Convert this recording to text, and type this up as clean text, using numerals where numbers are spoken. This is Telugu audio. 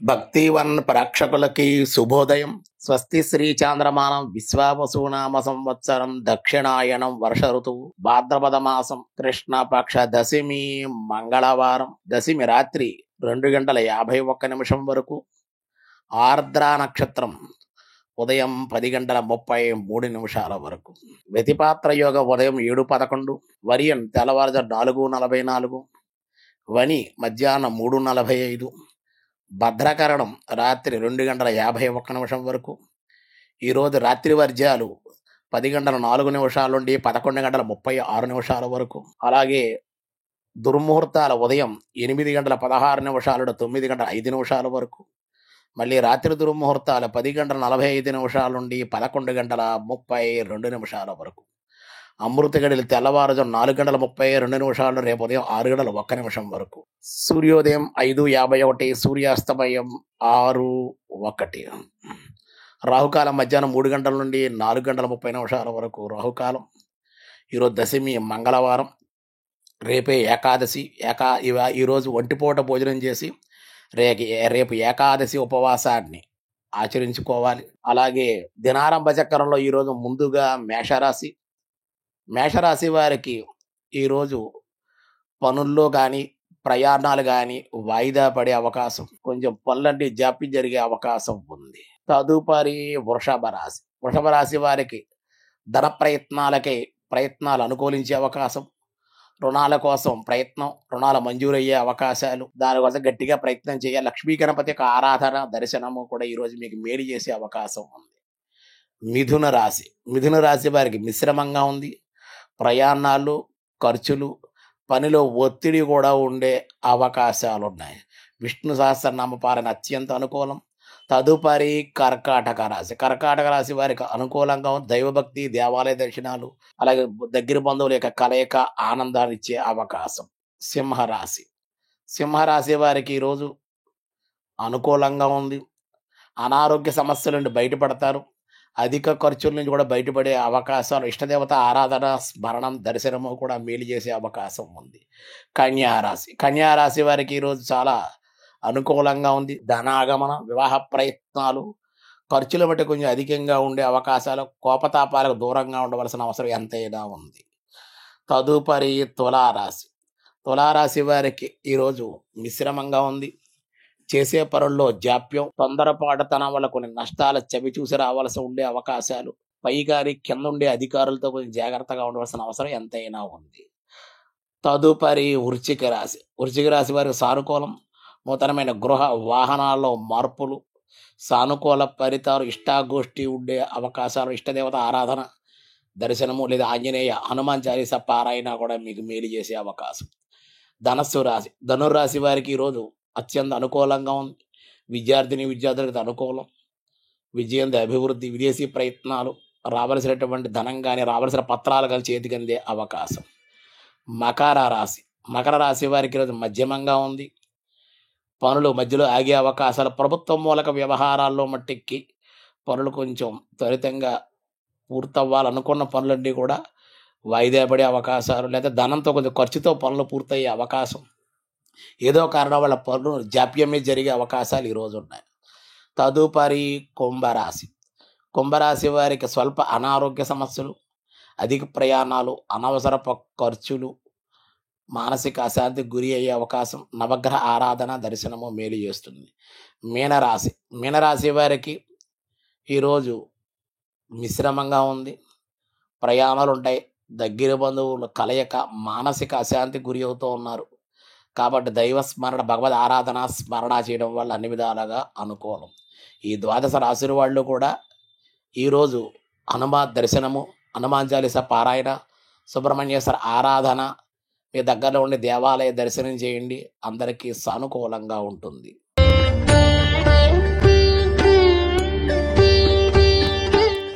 భక్తివన్ ప్రేక్షకులకి శుభోదయం. స్వస్తి శ్రీ చాంద్రమానం విశ్వావసునామ సంవత్సరం దక్షిణాయనం వర్ష ఋతువు భాద్రపద మాసం కృష్ణపక్ష దశమి మంగళవారం. దశమి రాత్రి 2:51 వరకు. ఆర్ద్ర నక్షత్రం ఉదయం 10:33 వరకు. వ్యతిపాత్ర యోగ ఉదయం 7:11, వరియన్ తెల్లవారుజాము 4:44, వని మధ్యాహ్నం 3:45, భద్రకరణం రాత్రి 2:51 వరకు. ఈరోజు రాత్రి వర్జ్యాలు 10:04 నుండి 11:36 వరకు. అలాగే దుర్ముహూర్తాల ఉదయం 8:16 నుండి 9:05 వరకు. మళ్ళీ రాత్రి దుర్ముహూర్తాలు 10:45 నుండి 11:32 వరకు. అమృత గడిలు తెల్లవారుజాము 4:32 రేపు ఉదయం 6:01 వరకు. సూర్యోదయం 5:51, సూర్యాస్తమయం 6:01. రాహుకాలం మధ్యాహ్నం 3 గంటల నుండి 4:30 వరకు రాహుకాలం. ఈరోజు దశమి మంగళవారం, రేపే ఏకాదశి. ఈరోజు ఒంటిపూట భోజనం చేసి రేపు ఏకాదశి ఉపవాసాన్ని ఆచరించుకోవాలి. అలాగే దినారంభ చక్రంలో ఈరోజు ముందుగా మేషరాశి వారికి ఈరోజు పనుల్లో కానీ ప్రయాణాలు కానీ వాయిదా పడే అవకాశం, కొంచెం పనులన్నీ జాప్యం జరిగే అవకాశం ఉంది. తదుపరి వృషభ రాశి వారికి ధన ప్రయత్నాలు అనుకూలించే అవకాశం, రుణాల కోసం రుణాలు మంజూరయ్యే అవకాశాలు, దానికోసం గట్టిగా ప్రయత్నం చేయాలి. లక్ష్మీ గణపతి యొక్క ఆరాధన దర్శనము కూడా ఈరోజు మీకు మేలు చేసే అవకాశం ఉంది. మిథున రాశి వారికి మిశ్రమంగా ఉంది. ప్రయాణాలు, ఖర్చులు, పనిలో ఒత్తిడి కూడా ఉండే అవకాశాలు ఉన్నాయి. విష్ణు సహస్రనామ పాలన అత్యంత అనుకూలం. తదుపరి కర్కాటక రాశి వారికి అనుకూలంగా ఉంది. దైవభక్తి, దేవాలయ దర్శనాలు, అలాగే దగ్గర బంధువుల యొక్క కలయిక ఆనందాన్ని ఇచ్చే అవకాశం. సింహరాశి వారికి ఈరోజు అనుకూలంగా ఉంది. అనారోగ్య సమస్యల నుండి బయటపడతారు. అధిక ఖర్చుల నుంచి కూడా బయటపడే అవకాశాలు, ఇష్టదేవత ఆరాధన, స్మరణం, దర్శనము కూడా మేలు చేసే అవకాశం ఉంది. కన్యారాశి వారికి ఈరోజు చాలా అనుకూలంగా ఉంది. ధనాగమన, వివాహ ప్రయత్నాలు, ఖర్చుల బట్టి కొంచెం అధికంగా ఉండే అవకాశాలు, కోపతాపాలకు దూరంగా ఉండవలసిన అవసరం ఎంతైనా ఉంది. తదుపరి తులారాశి వారికి ఈరోజు మిశ్రమంగా ఉంది. చేసే పనుల్లో జాప్యం, తొందరపాటుతనం వల్ల కొన్ని నష్టాలు చవి చూసి రావాల్సి ఉండే అవకాశాలు, పైగారి కింద ఉండే అధికారులతో కొంచెం జాగ్రత్తగా ఉండవలసిన అవసరం ఎంతైనా ఉంది. తదుపరి వృశ్చిక రాశి వారికి సానుకూలం. నూతనమైన గృహ వాహనాల్లో మార్పులు, సానుకూల ఫలితాలు, ఇష్టాగోష్ఠి ఉండే అవకాశాలు, ఇష్టదేవత ఆరాధన, దర్శనము లేదా ఆంజనేయ హనుమాన్ చాలీస పారాయణ కూడా మీకు మేలు చేసే అవకాశం. ధనుర్రాశి వారికి ఈరోజు అత్యంత అనుకూలంగా ఉంది. విద్యార్థులకు అనుకూలం. విజయం, అభివృద్ధి, విదేశీ ప్రయత్నాలు, రావలసినటువంటి ధనం కానీ రావలసిన పత్రాలు కానీ చేతికి అందే అవకాశం. మకర రాశి వారికి ఈరోజు మధ్యమంగా ఉంది. పనులు మధ్యలో ఆగే అవకాశాలు, ప్రభుత్వం మూలక వ్యవహారాల్లో మట్టికి పనులు కొంచెం త్వరితంగా పూర్తవ్వాలనుకున్న పనులన్నీ కూడా వాయిదా పడే అవకాశాలు, లేదా ధనంతో కొంచెం ఖర్చుతో పనులు పూర్తయ్యే అవకాశం, ఏదో కారణం వల్ల పనులు జాప్యమే జరిగే అవకాశాలు ఈరోజు ఉన్నాయి. తదుపరి కుంభరాశి వారికి స్వల్ప అనారోగ్య సమస్యలు, అధిక ప్రయాణాలు, అనవసర ఖర్చులు, మానసిక అశాంతికి గురి అయ్యే అవకాశం, నవగ్రహ ఆరాధన, దర్శనము మేలు చేస్తుంది. మీనరాశి వారికి ఈరోజు మిశ్రమంగా ఉంది. ప్రయాణాలు ఉంటాయి. దగ్గర బంధువుల కలయిక, మానసిక అశాంతికి గురి అవుతూ ఉన్నారు. కాబట్టి దైవ స్మరణ, భగవద్ ఆరాధన, స్మరణ చేయడం వల్ల అన్ని విధాలుగా అనుకూలం. ఈ ద్వాదశ రాశుల వాళ్ళు కూడా ఈరోజు హనుమాన్ దర్శనము, హనుమాన్ చాలీస పారాయణ, సుబ్రహ్మణ్యేశ్వర ఆరాధన, మీ దగ్గరలో ఉండే దేవాలయ దర్శనం చేయండి. అందరికీ సానుకూలంగా ఉంటుంది.